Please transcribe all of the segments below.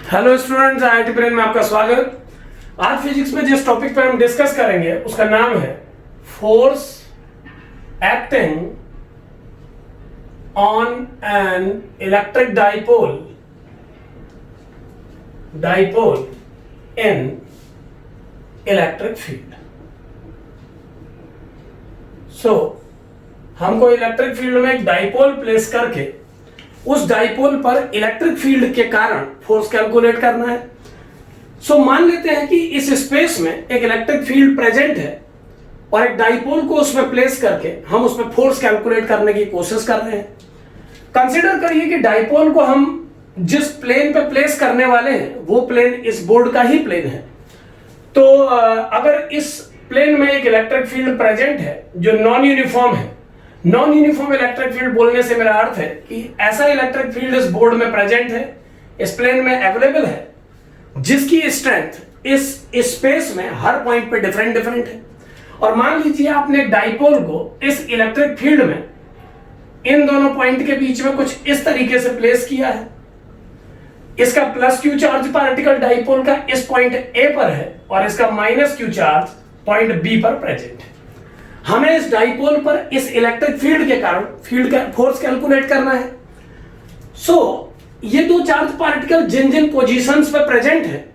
Hello students, IIT brain में आपका स्वागत। आज फिजिक्स में जिस टॉपिक पर हम डिस्कस करेंगे उसका नाम है force acting on an electric dipole in electric field. हमको इलेक्ट्रिक फील्ड में एक डाइपोल प्लेस करके उस डाइपोल पर इलेक्ट्रिक फील्ड के कारण फोर्स कैलकुलेट करना है। मान लेते हैं कि इस स्पेस में एक इलेक्ट्रिक फील्ड प्रेजेंट है और एक डाइपोल को उसमें प्लेस करके हम उसमें फोर्स कैलकुलेट करने की कोशिश कर रहे हैं। कंसीडर करिए कि डाइपोल को हम जिस प्लेन पे प्लेस करने वाले हैं वो प्लेन इस बोर्ड का ही प्लेन है। तो अगर इस प्लेन में एक इलेक्ट्रिक फील्ड प्रेजेंट है जो नॉन यूनिफॉर्म है, नॉन यूनिफॉर्म इलेक्ट्रिक फील्ड बोलने से मेरा अर्थ है कि ऐसा इलेक्ट्रिक फील्ड इस बोर्ड में प्रेजेंट है, इस प्लेन में अवेलेबल है, जिसकी स्ट्रेंथ इस स्पेस में हर पॉइंट पे डिफरेंट है। और मान लीजिए आपने एक डाइपोल को इस इलेक्ट्रिक फील्ड में इन दोनों पॉइंट के बीच में कुछ इस तरीके से प्लेस किया है। इसका plus Q charge particle dipole का इस पॉइंट ए पर है और इसका minus Q charge point B पर प्रेजेंट है। हमें इस डाइपोल पर इस इलेक्ट्रिक फील्ड के कारण फील्ड का फोर्स कैलकुलेट करना है। ये दो चार्ज पार्टिकल जिन जिन पोजीशंस पर प्रेजेंट है,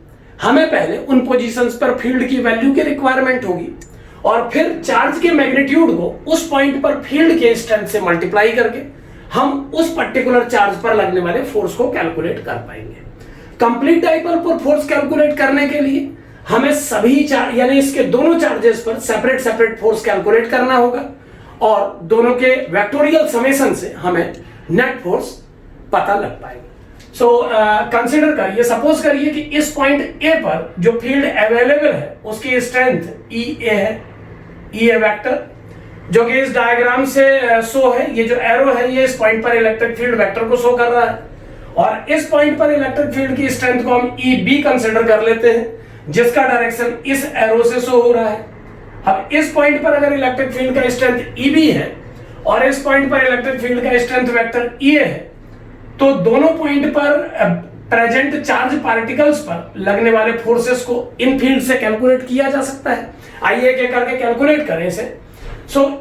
हमें पहले उन पोजीशंस पर फील्ड की वैल्यू की रिक्वायरमेंट होगी और फिर चार्ज के मैग्नीट्यूड को उस पॉइंट पर फील्ड के स्ट्रेंथ से मल्टीप्लाई करके हम उस पर्टिकुलर चार्ज पर लगने वाले फोर्स को कैलकुलेट कर पाएंगे। कंप्लीट डाइपोल पर फोर्स कैलकुलेट करने के लिए हमें सभी यानी इसके दोनों चार्जेस पर सेपरेट फोर्स कैलकुलेट करना होगा और दोनों के वेक्टोरियल समेशन से हमें नेट फोर्स पता लग पाएगा। कंसीडर करिए, सपोज करिए कि इस पॉइंट ए पर जो फील्ड अवेलेबल है उसकी स्ट्रेंथ ई ए है, ई ए वेक्टर, जो कि इस डायग्राम से शो है। ये जो एरो है ये इस पॉइंट पर इलेक्ट्रिक फील्ड वेक्टर को शो कर रहा है और इस पॉइंट पर इलेक्ट्रिक फील्ड की स्ट्रेंथ को हम ई बी कंसीडर कर लेते हैं, जिसका डायरेक्शन इस एरो से शो हो रहा है। अब इस पॉइंट पर अगर इलेक्ट्रिक फील्ड का स्ट्रेंथ EB है और इस पॉइंट पर इलेक्ट्रिक फील्ड का स्ट्रेंथ वेक्टर EA है, तो दोनों पॉइंट पर प्रेजेंट चार्ज पार्टिकल्स पर लगने वाले फोर्सेस को इन फील्ड से कैलकुलेट किया जा सकता है। आइए एक एक करके कैलकुलेट करें इसे।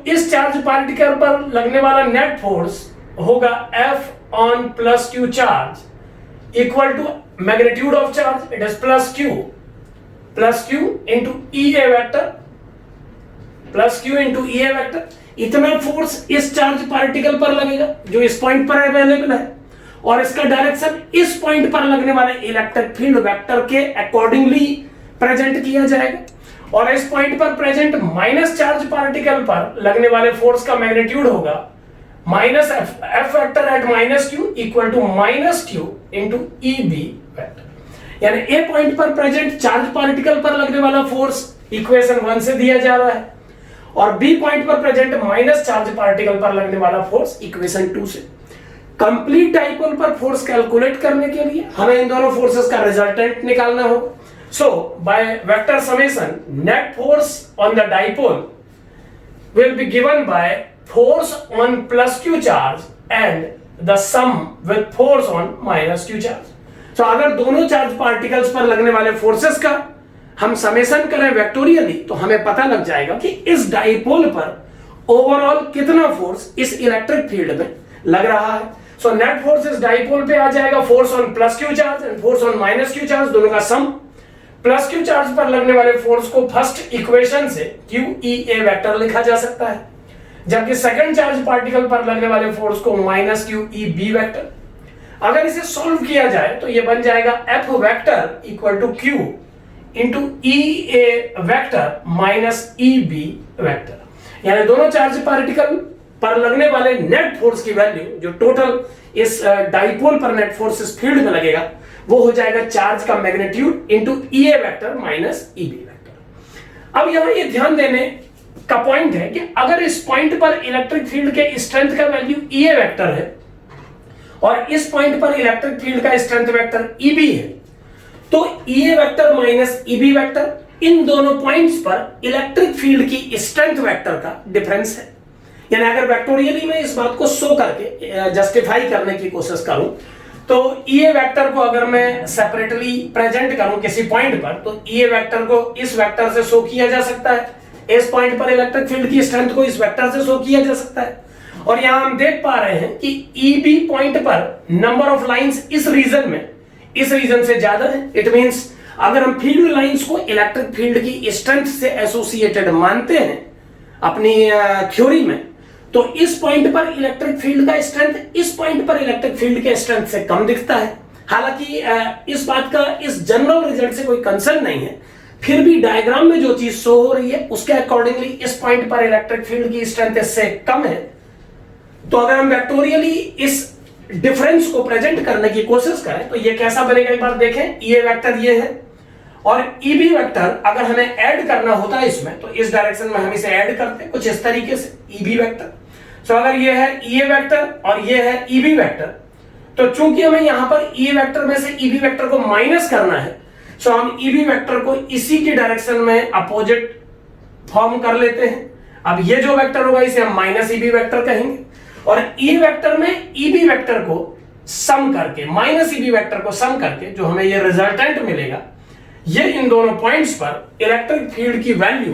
इस चार्ज पार्टिकल पर लगने वाला नेट फोर्स होगा F on plus Q charge equal to magnitude of charge, it is plus Q into EA vector, plus Q into EA vector. इतना फोर्स इस चार्ज पार्टिकल पर लगेगा जो इस पॉइंट पर अवेलेबल है और इसका डायरेक्शन इस पॉइंट पर लगने वाले इलेक्ट्रिक फील्ड वेक्टर के अकॉर्डिंगली प्रेजेंट किया जाएगा। और इस पॉइंट पर प्रेजेंट माइनस चार्ज पार्टिकल पर लगने वाले फोर्स का मैग्नीट्यूड होगा minus F vector at minus Q equal to minus Q into EB vector. यानी ए पॉइंट पर प्रेजेंट चार्ज पार्टिकल पर लगने वाला फोर्स इक्वेशन 1 से दिया जा रहा है और बी पॉइंट पर प्रेजेंट माइनस चार्ज पार्टिकल पर लगने वाला फोर्स इक्वेशन 2 से। कंप्लीट डाइपोल पर फोर्स कैलकुलेट करने के लिए हमें इन दोनों फोर्सेस का रिजल्टेंट निकालना होगा। By vector summation net force on the dipole will be given by force on plus Q charge and the sum with force on minus Q charge. अगर दोनों चार्ज पार्टिकल्स पर लगने वाले फोर्सेस का हम समेशन करें वेक्टोरियली तो हमें पता लग जाएगा कि इस डाइपोल पर ओवरऑल कितना फोर्स इस इलेक्ट्रिक फील्ड में लग रहा है। नेट फोर्स इस डाइपोल पे आ जाएगा force on plus Q charge and force on minus Q charge, दोनों का सम। प्लस Q चार्ज पर लगने वाले फोर्स को फर्स्ट इक्वेशन से QEA वेक्टर लिखा जा सकता है, जबकि सेकंड चार्ज पार्टिकल पर लगने वाले फोर्स को माइनस QEB वेक्टर। अगर इसे सॉल्व किया जाए तो ये बन जाएगा F vector equal to Q into EA vector minus EB vector. यानी दोनों चार्ज पार्टिकल पर लगने वाले नेट फोर्स की वैल्यू जो टोटल इस डाइपोल पर नेट फोर्स इस फील्ड में लगेगा वो हो जाएगा चार्ज का magnitude into EA vector minus EB vector. अब यहां ये ध्यान देने का पॉइंट है कि अगर इस पॉइंट पर इलेक्ट्रिक फील्ड के स्ट्रेंथ का वैल्यू EA वेक्टर है और इस पॉइंट पर इलेक्ट्रिक फील्ड का स्ट्रेंथ वेक्टर EB है, तो EA vector minus EB vector इन दोनों पॉइंट्स पर इलेक्ट्रिक फील्ड की स्ट्रेंथ वेक्टर का डिफरेंस है। यानी अगर वेक्टोरियली मैं इस बात को शो करके जस्टिफाई करने की कोशिश करूं तो ईए वेक्टर को अगर मैं सेपरेटली प्रेजेंट करूं किसी पॉइंट पर, तो ईए वेक्टर को इस वेक्टर से शो किया जा सकता है। इस पॉइंट पर इलेक्ट्रिक फील्ड की स्ट्रेंथ को इस वेक्टर से शो किया जा सकता है। और यहां हम देख पा रहे हैं कि ईबी पॉइंट पर नंबर ऑफ लाइंस इस रीजन से ज्यादा है। इट मींस अगर हम फील्ड लाइंस को इलेक्ट्रिक फील्ड की स्ट्रेंथ से एसोसिएटेड मानते हैं अपनी थ्योरी में, तो इस पॉइंट पर इलेक्ट्रिक फील्ड का स्ट्रेंथ इस पॉइंट पर इलेक्ट्रिक फील्ड के स्ट्रेंथ से कम दिखता है। हालांकि इस बात का इस जनरल रिजल्ट से कोई कंसर्न नहीं है, फिर भी डायग्राम में जो चीज शो हो रही है उसके अकॉर्डिंगली इस पॉइंट पर इलेक्ट्रिक फील्ड की स्ट्रेंथ इससे कम है। तो अगर हम वेक्टोरियली इस डिफरेंस को प्रेजेंट करने की कोशिश करें तो ये कैसा बनेगा, एक बार देखें। ये वेक्टर ये है और ईबी वेक्टर अगर हमें ऐड करना होता है इसमें, तो इस डायरेक्शन में हम इसे ऐड करते हैं कुछ इस तरीके से, ईबी वेक्टर। सो अगर ये है ईए वेक्टर और ये है ईबी वेक्टर, तो चूंकि हमें यहां पर ईए वेक्टर में से ईबी वेक्टर को माइनस करना है, सो हम ईबी वेक्टर को इसी की डायरेक्शन में अपोजिट फॉर्म कर लेते हैं। अब ये जो वेक्टर होगा इसे हम माइनस ईबी वेक्टर कहेंगे, और ई वेक्टर में ईबी वेक्टर को सम करके, माइनस ईबी वेक्टर को सम करके जो हमें ये रिजल्टेंट मिलेगा, ये इन दोनों पॉइंट्स पर इलेक्ट्रिक फील्ड की वैल्यू,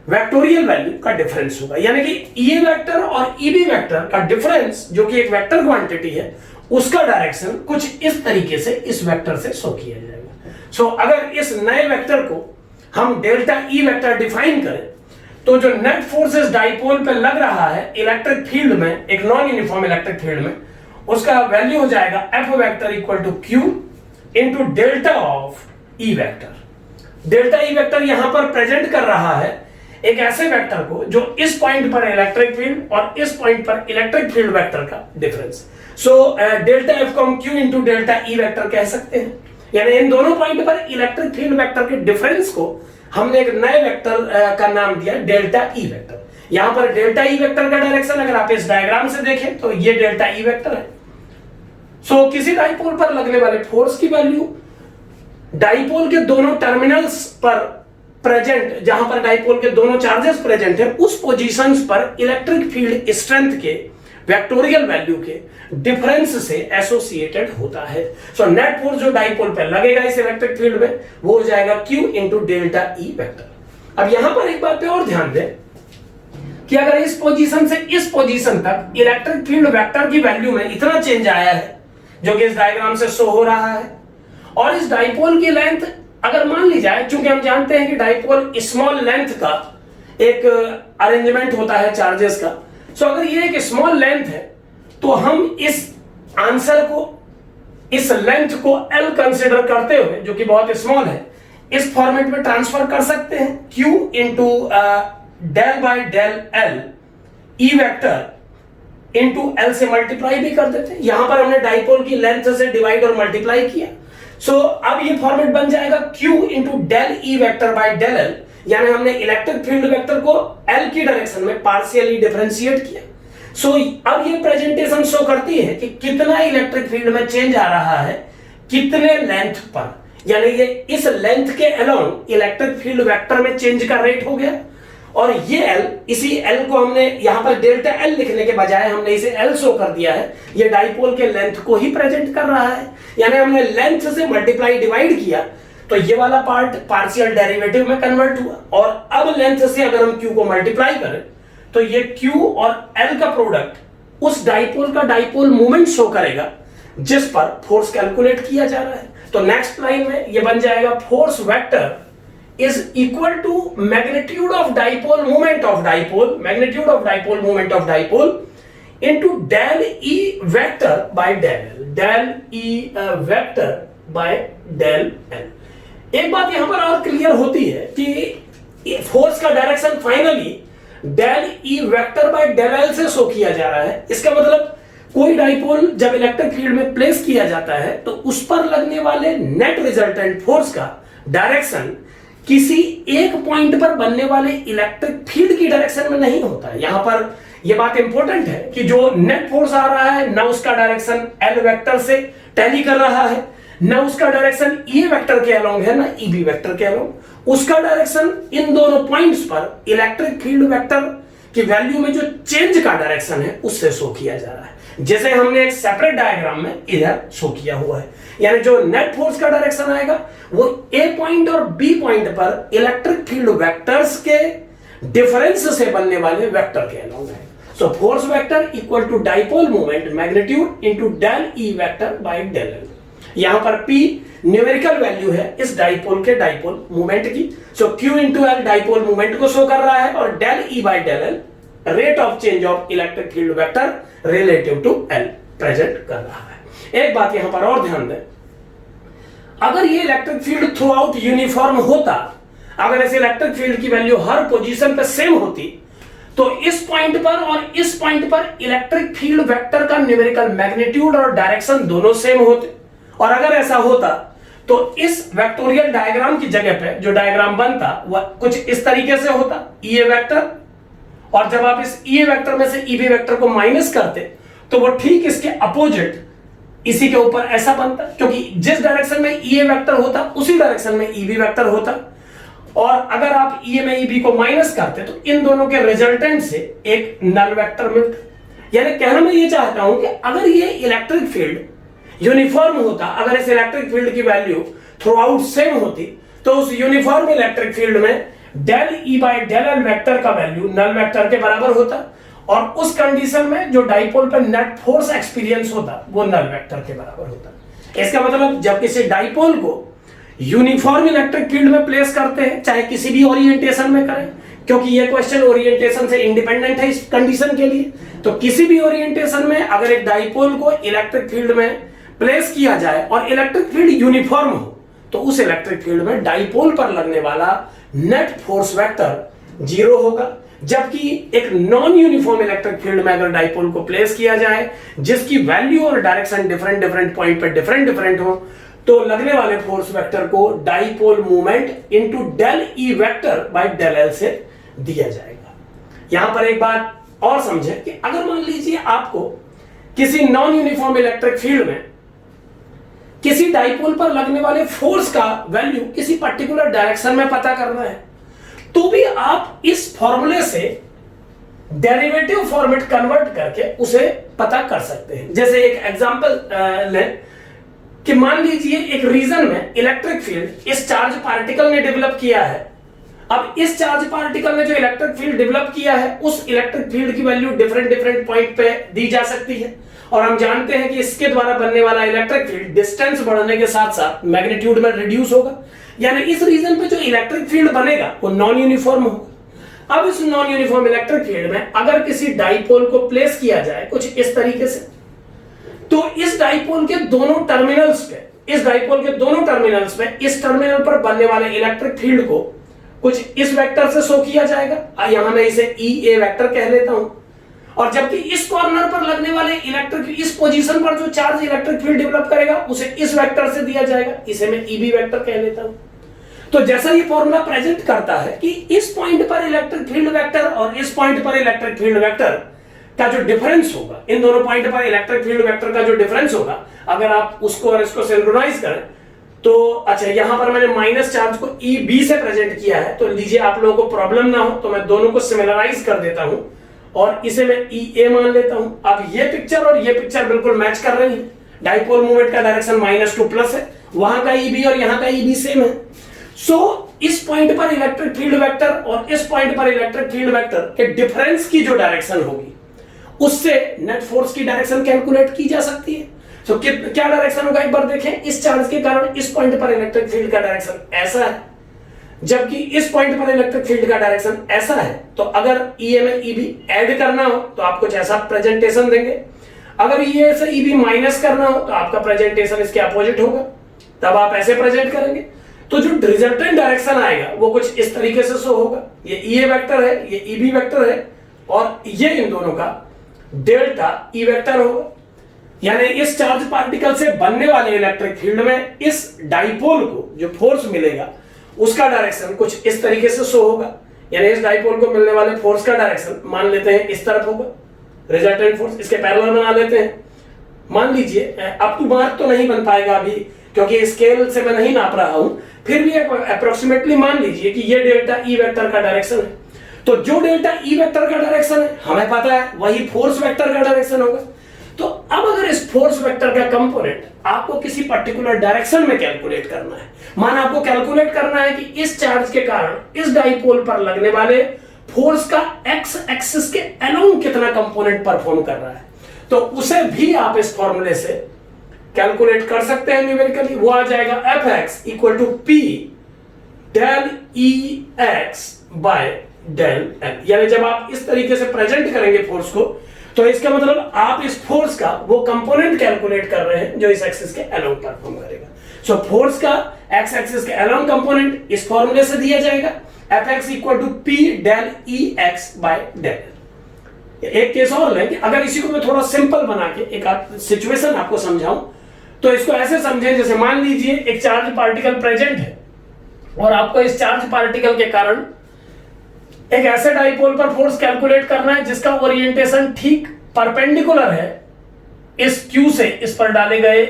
वेक्टोरियल वैल्यू का डिफरेंस होगा। यानी कि ई वेक्टर और ईबी वेक्टर का डिफरेंस जो कि एक वेक्टर क्वांटिटी है, उसका डायरेक्शन कुछ इस तरीके से इस वेक्टर से शो किया जाएगा। सो अगर इस नए वेक्टर को हम डेल्टा ई वेक्टर डिफाइन करें, तो जो नेट फोर्स इस डाइपोल पे लग रहा है इलेक्ट्रिक फील्ड में, एक नॉन यूनिफॉर्म इलेक्ट्रिक फील्ड में, उसका वैल्यू हो जाएगा F vector equal to Q into delta of E vector. Delta E vector यहां पर प्रेजेंट कर रहा है एक ऐसे वेक्टर को जो इस पॉइंट पर इलेक्ट्रिक फील्ड और इस पॉइंट पर इलेक्ट्रिक फील्ड वेक्टर का डिफरेंस। सो डेल्टा एफ को हम Q into delta E vector कह सकते हैं। यानी इन दोनों पॉइंट पर इलेक्ट्रिक फील्ड वेक्टर के डिफरेंस को हमने एक नए वेक्टर का नाम दिया डेल्टा ई वेक्टर। यहां पर डेल्टा ई वेक्टर का डायरेक्शन अगर आप इस डायग्राम से देखें तो ये डेल्टा ई वेक्टर है। सो किसी डाइपोल पर लगने वाले फोर्स की वैल्यू डाइपोल के दोनों टर्मिनल्स पर प्रेजेंट, जहां पर डाइपोल के दोनों चार्जेस प्रेजेंट है, उस पोजीशंस पर इलेक्ट्रिक फील्ड स्ट्रेंथ के वेक्टोरियल वैल्यू के डिफरेंस से एसोसिएटेड होता है। सो नेट फोर्स जो डाइपोल पे लगेगा इस इलेक्ट्रिक फील्ड में, वो हो जाएगा Q into delta E vector. अब यहां पर एक बात पे और ध्यान दें कि अगर इस पोजीशन से इस पोजीशन तक इलेक्ट्रिक फील्ड वेक्टर की वैल्यू में इतना चेंज आया है, जो कि इस डायग्राम से शो हो रहा है, और इस डाइपोल की लेंथ अगर मान ली जाए, चूंकि हम जानते हैं कि डाइपोल स्मॉल लेंथ का एक अरेंजमेंट होता है चार्जेस का, सो अगर ये एक स्मॉल लेंथ है तो हम इस आंसर को, इस लेंथ को L कंसीडर करते हुए, जो कि बहुत स्मॉल है, इस फॉर्मेट में ट्रांसफर कर सकते हैं। Q into del by del L E vector into L से मल्टीप्लाई भी कर देते हैं। यहां पर हमने डाइपोल की लेंथ से डिवाइड और मल्टीप्लाई किया। सो अब ये फॉर्मेट बन जाएगा Q into del E vector by del L, यानी हमने इलेक्ट्रिक फील्ड वेक्टर को L की डायरेक्शन में पार्शियली डिफरेंशिएट किया। सो अब ये प्रेजेंटेशन शो करती है कि कितना इलेक्ट्रिक फील्ड में चेंज आ रहा है कितने लेंथ पर, यानी ये इस लेंथ के अलोंग इलेक्ट्रिक फील्ड वेक्टर में चेंज का रेट हो गया। और ये L, इसी L को हमने यहां पर डेल्टा L लिखने के बजाय हमने इसे L शो कर दिया है। ये डाइपोल के लेंथ को ही प्रेजेंट कर रहा है, यानी हमने लेंथ से मल्टीप्लाई डिवाइड किया तो ये वाला पार्ट पार्शियल डेरिवेटिव में कन्वर्ट हुआ, और अब लेंथ से अगर हम Q को मल्टीप्लाई करें तो ये Q और L का प्रोडक्ट उस डाइपोल का डाइपोल मोमेंट शो करेगा जिस पर फोर्स कैलकुलेट किया जा रहा है। तो नेक्स्ट लाइन में ये बन जाएगा force vector is equal to magnitude of dipole moment of dipole, magnitude of dipole moment of dipole into del E vector by del L, del E vector by del L। एक बात यहां पर और clear होती है कि force का direction finally del E vector by del L से शो किया जा रहा है। इसका मतलब कोई डाइपोल जब इलेक्ट्रिक फील्ड में प्लेस किया जाता है तो उस पर लगने वाले नेट रिजल्टेंट फोर्स का डायरेक्शन किसी एक पॉइंट पर बनने वाले इलेक्ट्रिक फील्ड की डायरेक्शन में नहीं होता है। यहां पर यह बात इंपॉर्टेंट है कि जो नेट फोर्स आ रहा है ना उसका डायरेक्शन L वेक्टर से टैली कर रहा है, ना उसका डायरेक्शन E वेक्टर के अलोंग है, ना EB वेक्टर के अलोंग। उसका डायरेक्शन इन दोनों पॉइंट्स पर इलेक्ट्रिक फील्ड वेक्टर की वैल्यू में जो चेंज का डायरेक्शन है उससे शो किया जा रहा है। जैसे हमने एक सेपरेट डायग्राम में इधर शो किया हुआ है। यानी जो नेट फोर्स का डायरेक्शन आएगा वो ए पॉइंट और बी पॉइंट पर इलेक्ट्रिक फील्ड वेक्टर्स के डिफरेंस से बनने वाले वेक्टर के अलोंग है। So force vector equal to dipole moment magnitude into del E vector by del L. यहां पर P न्यूमेरिकल वैल्यू है इस डाइपोल के डाइपोल मोमेंट की। So Q into L dipole moment को शो कर रहा है और del E by del L rate of change of electric field vector relative to L present कर रहा है। एक बात यहां पर और ध्यान दें, अगर ये electric field through out uniform होता, अगर इस इलेक्ट्रिक फील्ड की वैल्यू हर पोजीशन पे सेम होती, तो इस पॉइंट पर और इस पॉइंट पर इलेक्ट्रिक फील्ड वेक्टर का न्यूमेरिकल मैग्नीट्यूड और डायरेक्शन दोनों सेम होते। और अगर ऐसा होता तो इस वेक्टोरियल डायग्राम की जगह पे जो डायग्राम बनता वह कुछ इस तरीके से होता, ईए वेक्टर, और जब आप इस ईए वेक्टर में से ईबी वेक्टर को माइनस करते तो वो ठीक इसके अपोजिट इसी के ऊपर ऐसा बनता, क्योंकि जिस डायरेक्शन में ईए वेक्टर होता उसी डायरेक्शन में ईबी वेक्टर होता। और अगर आप ईए में ईबी को माइनस करते तो इन दोनों के रिजल्टेंट से एक नल वेक्टर मिलता। यानी कहना मैं ये चाहता हूं कि अगर ये इलेक्ट्रिक फील्ड यूनिफॉर्म होता, अगर इस इलेक्ट्रिक फील्ड की वैल्यू थ्रू आउट सेम होती, तो उस यूनिफॉर्म इलेक्ट्रिक फील्ड में del E by del L vector का वैल्यू नल वेक्टर के बराबर होता, और उस कंडीशन में जो डाइपोल पर नेट फोर्स एक्सपीरियंस होता वो नल वेक्टर के बराबर होता। इसका मतलब जब किसी डाइपोल को यूनिफॉर्म इलेक्ट्रिक फील्ड में प्लेस करते हैं, चाहे किसी भी ओरिएंटेशन में करें, क्योंकि ये क्वेश्चन ओरिएंटेशन से इंडिपेंडेंट है इस कंडीशन के लिए, तो किसी भी ओरिएंटेशन में अगर एक डाइपोल को इलेक्ट्रिक फील्ड में प्लेस किया जाए और इलेक्ट्रिक फील्ड यूनिफॉर्म हो, तो उस इलेक्ट्रिक फील्ड में डाइपोल पर लगने वाला नेट फोर्स वेक्टर 0 होगा। जबकि एक नॉन यूनिफॉर्म इलेक्ट्रिक फील्ड में अगर डाइपोल को प्लेस किया जाए जिसकी वैल्यू और डायरेक्शन डिफरेंट पॉइंट पर डिफरेंट हो, तो लगने वाले फोर्स वेक्टर को dipole moment into del E vector by del L से दिया जाएगा। यहां पर एक बात और समझें कि अगर मान लीजिए आपको किसी नॉन यूनिफॉर्म इलेक्ट्रिक फील्ड में किसी डाइपोल पर लगने वाले फोर्स का वैल्यू किसी पर्टिकुलर डायरेक्शन में पता करना है, तो भी आप इस फॉर्मूले से डेरिवेटिव फॉर्मेट कन्वर्ट करके उसे पता कर सकते हैं। जैसे एक एग्जांपल लें कि मान लीजिए एक रीजन में इलेक्ट्रिक फील्ड इस चार्ज पार्टिकल ने डेवलप किया है। अब इस चार्ज पार्टिकल ने जो इलेक्ट्रिक फील्ड डेवलप किया है उस इलेक्ट्रिक फील्ड की वैल्यू डिफरेंट पॉइंट पे दी जा सकती है, और हम जानते हैं कि इसके द्वारा बनने वाला इलेक्ट्रिक फील्ड डिस्टेंस बढ़ने के साथ साथ मैग्नीट्यूड में रिड्यूस होगा। यानी इस रीजन पे जो इलेक्ट्रिक फील्ड बनेगा वो नॉन यूनिफॉर्म होगा। अब इस नॉन यूनिफॉर्म इलेक्ट्रिक फील्ड में अगर किसी डाइपोल को प्लेस किया जाए कुछ इस तरीके से, तो इस डाइपोल के दोनों टर्मिनल्स पे इस टर्मिनल पर बनने वाले इलेक्ट्रिक फील्ड को कुछ इस वेक्टर से शो किया जाएगा। यहां मैं इसे ई ए वेक्टर कह लेता हूं। और जबकि इस कॉर्नर पर लगने वाले इलेक्ट्रिक, इस पोजीशन पर जो चार्ज इलेक्ट्रिक फील्ड डेवलप करेगा उसे इस वेक्टर से दिया जाएगा, इसे मैं ईबी वेक्टर कह लेता हूं। तो जैसा ये फॉर्मूला प्रेजेंट करता है कि इस पॉइंट पर इलेक्ट्रिक फील्ड वेक्टर और इस पॉइंट पर इलेक्ट्रिक फील्ड वेक्टर का जो डिफरेंस होगा, इन दोनों पॉइंट पर इलेक्ट्रिक फील्ड वेक्टर का जो डिफरेंस होगा, अगर आप उसको और इसको सिंक्रोनाइज करें तो अच्छा, यहां पर मैंने माइनस चार्ज को ई बी से प्रेजेंट किया है, तो लीजिए आप लोगों को प्रॉब्लम ना हो तो मैं दोनों को सिमिलराइज कर देता हूं और इसे मैं ई ए मान लेता हूं। अब ये पिक्चर और ये पिक्चर बिल्कुल मैच कर रही है। डाइपोल मूवमेंट का डायरेक्शन -2 है, वहां का ईबी और यहां का ईबी सेम है। सो इस पॉइंट पर इलेक्ट्रिक फील्ड वेक्टर और इस पॉइंट पर इलेक्ट्रिक फील्ड वेक्टर के डिफरेंस की जो डायरेक्शन होगी उससे नेट फोर्स की डायरेक्शन कैलकुलेट की जा सकती है। तो क्या डायरेक्शन होगा एक बार देखें। इस चार्ज के कारण इस पॉइंट पर इलेक्ट्रिक फील्ड का डायरेक्शन ऐसा है, जबकि इस पॉइंट पर इलेक्ट्रिक फील्ड का डायरेक्शन ऐसा है। तो अगर ईए में ईबी ऐड करना हो तो आप कुछ ऐसा प्रेजेंटेशन देंगे, अगर ईए से ईबी माइनस करना हो तो आपका प्रेजेंटेशन इसके अपोजिट होगा, तब आप ऐसे प्रेजेंट करेंगे। तो जो रिजल्टेंट डायरेक्शन आएगा वो कुछ इस तरीके से शो होगा। ये ईए वेक्टर है, ये ईबी वेक्टर है, और ये इन दोनों का डेल्टा ई वेक्टर होगा। यानी इस चार्ज पार्टिकल से बनने वाले इलेक्ट्रिक फील्ड में इस डाइपोल को जो फोर्स मिलेगा उसका डायरेक्शन कुछ इस तरीके से शो होगा। यानी इस डाइपोल को मिलने वाले फोर्स का डायरेक्शन मान लेते हैं इस तरफ होगा, रिजल्टेंट फोर्स। इसके पैरेलल बना लेते हैं। मान लीजिए अप टू मार्क तो नहीं बन पाएगा अभी क्योंकि स्केल से मैं नहीं नाप रहा हूं, फिर भी अप्रोक्सीमेटली मान लीजिए कि ये डेल्टा ई वेक्टर का डायरेक्शन है। तो जो डेल्टा ई वेक्टर का डायरेक्शन है हमें पता है वही फोर्स वेक्टर का डायरेक्शन होगा। तो अब अगर इस फोर्स वेक्टर का कंपोनेंट आपको किसी पर्टिकुलर डायरेक्शन में कैलकुलेट करना है, माना आपको कैलकुलेट करना है कि इस चार्ज के कारण इस डाइपोल पर लगने वाले फोर्स का एक्स एक्सिस के अलोंग कितना कंपोनेंट परफॉर्म कर रहा है, तो उसे भी आप इस फॉर्मूले से कैलकुलेट कर सकते हैं न्यूमेरिकली। वो आ जाएगा Fx equal to P del Ex by del L. यानी जब आप इस तरीके से प्रेजेंट करेंगे फोर्स को, तो इसका मतलब आप इस फोर्स का वो कंपोनेंट कैलकुलेट कर रहे हैं जो इस एक्सिस के अलोंग परफॉर्म करेगा। सो फोर्स का एक्स एक्सिस के अलोंग कंपोनेंट इस फॉर्मूले से दिया जाएगा, Fx equal to P del Ex by del. एक केस और लेंगे, अगर इसी को मैं थोड़ा सिंपल बना के एक सिचुएशन आपको समझाऊं, तो इसको ऐसे समझें जैसे मान लीजिए एक चार्ज पार्टिकल प्रेजेंट है और आपको इस चार्ज पार्टिकल के कारण एक ऐसे डाइपोल पर फोर्स कैलकुलेट करना है जिसका ओरिएंटेशन ठीक परपेंडिकुलर है इस Q से इस पर डाले गए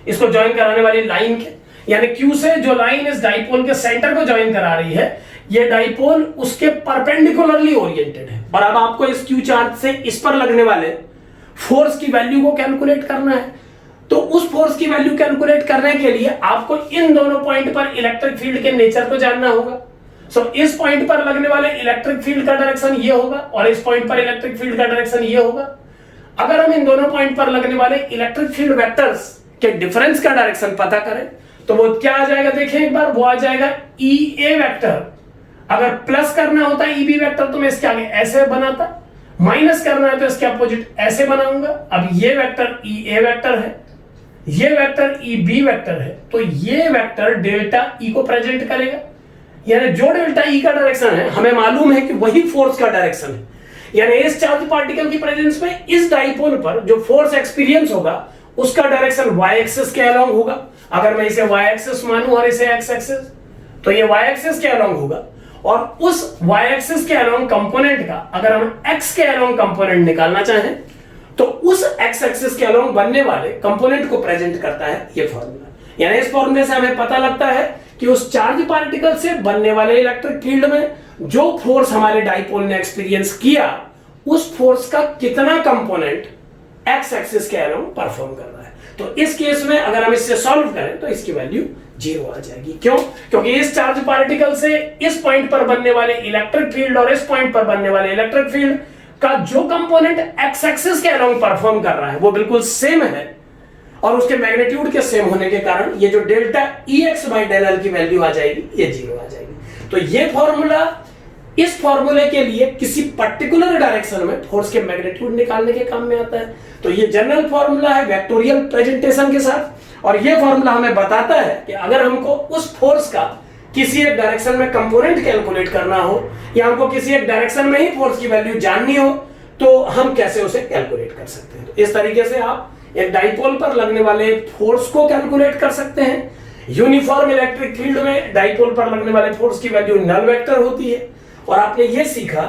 इसको ज्वाइन कराने वाली लाइन के, यानी Q से जो लाइन इस डाइपोल के सेंटर को ज्वाइन करा रही है, ये डाइपोल उसके परपेंडिकुलरली ओरिएंटेड है। और अब आपको इस Q चार्ज से इस पर लगने वाले फोर्स की वैल्यू को कैलकुलेट करना है। तो उस फोर्स की वैल्यू कैलकुलेट करने के लिए आपको इन दोनों पॉइंट पर इलेक्ट्रिक फील्ड के नेचर को जानना होगा। इस पॉइंट पर लगने वाले इलेक्ट्रिक फील्ड का डायरेक्शन ये होगा और इस पॉइंट पर इलेक्ट्रिक फील्ड का डायरेक्शन ये होगा। अगर हम इन दोनों पॉइंट पर लगने वाले इलेक्ट्रिक फील्ड वेक्टर्स के डिफरेंस का डायरेक्शन पता करें तो वो क्या आ जाएगा, देखें एक बार, वो आ जाएगा EA वेक्टर। अगर प्लस करना होता EB वेक्टर तो मैं इसके आगे ऐसे बनाता, माइनस करना है तो इसके अपोजिट ऐसे बनाऊंगा। अब ये वेक्टर EA वेक्टर है, ये वेक्टर EB वेक्टर है, तो ये वेक्टर डेल्टा E को प्रेजेंट करेगा। यानी जो डेल्टा E का डायरेक्शन है हमें मालूम है कि वही फोर्स का डायरेक्शन है। यानी इस चार्ज पार्टिकल की प्रेजेंस में इस डाइपोल पर जो फोर्स एक्सपीरियंस होगा उसका डायरेक्शन y एक्सिस के अलोंग होगा। अगर मैं इसे y एक्सिस मानूं और इसे x एक्सिस, तो ये y एक्सिस के अलोंग होगा। और उस y एक्सिस के अलोंग कंपोनेंट का अगर हम x के अलोंग कंपोनेंट निकालना चाहें तो उस x एक्सिस के अलोंग बनने वाले कंपोनेंट को प्रेजेंट करता है ये फॉर्मूला। यानी इस फॉर्मूले से हमें पता लगता है कि उस चार्ज पार्टिकल से बनने वाले इलेक्ट्रिक फील्ड में जो फोर्स हमारे डाइपोल ने एक्सपीरियंस किया, उस फोर्स का कितना कंपोनेंट एक्स एक्सिस के अलोंग परफॉर्म कर रहा है। तो इस केस में अगर हम इससे सॉल्व करें तो इसकी वैल्यू 0 आ जाएगी। क्यों? क्योंकि इस चार्ज पार्टिकल से इस पॉइंट पर बनने वाले इलेक्ट्रिक फील्ड और इस पॉइंट पर बनने वाले इलेक्ट्रिक फील्ड का जो कंपोनेंट एक्स एक्सिस के अलोंग परफॉर्म कर रहा है वो बिल्कुल सेम है, और उसके मैग्नीट्यूड के सेम होने के कारण ये जो delta Ex by del L की वैल्यू आ जाएगी ये 0 आ जाएगी। तो ये फॉर्मूला इस फॉर्मूले के लिए किसी पर्टिकुलर डायरेक्शन में फोर्स के मैग्नीट्यूड निकालने के काम में आता है। तो ये जनरल फॉर्मूला है वेक्टोरियल प्रेजेंटेशन के साथ, और ये फॉर्मूला हमें बताता है कि अगर हमको उस फोर्स का किसी एक डायरेक्शन में कंपोनेंट कैलकुलेट करना हो या हमको किसी एक डायरेक्शन में ही फोर्स की वैल्यू जाननी हो तो हम कैसे उसे कैलकुलेट कर सकते हैं। तो इस तरीके से आप एक डाइपोल पर लगने वाले फोर्स को कैलकुलेट कर सकते हैं। यूनिफॉर्म इलेक्ट्रिक फील्ड में डाइपोल पर लगने वाले फोर्स की वैल्यू नल वेक्टर होती है, और आपने ये सीखा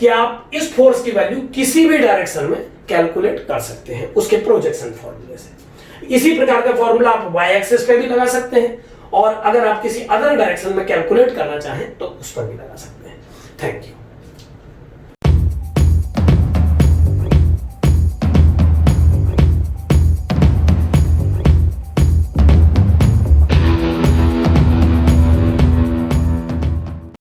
कि आप इस फोर्स की वैल्यू किसी भी डायरेक्शन में कैलकुलेट कर सकते हैं उसके प्रोजेक्शन फॉर्मूले से। इसी प्रकार का फॉर्मूला आप y एक्सिस पे भी लगा सकते हैं, और अगर आप किसी अदर डायरेक्शन में कैलकुलेट करना चाहें तो उस पर भी लगा सकते हैं। Thank you.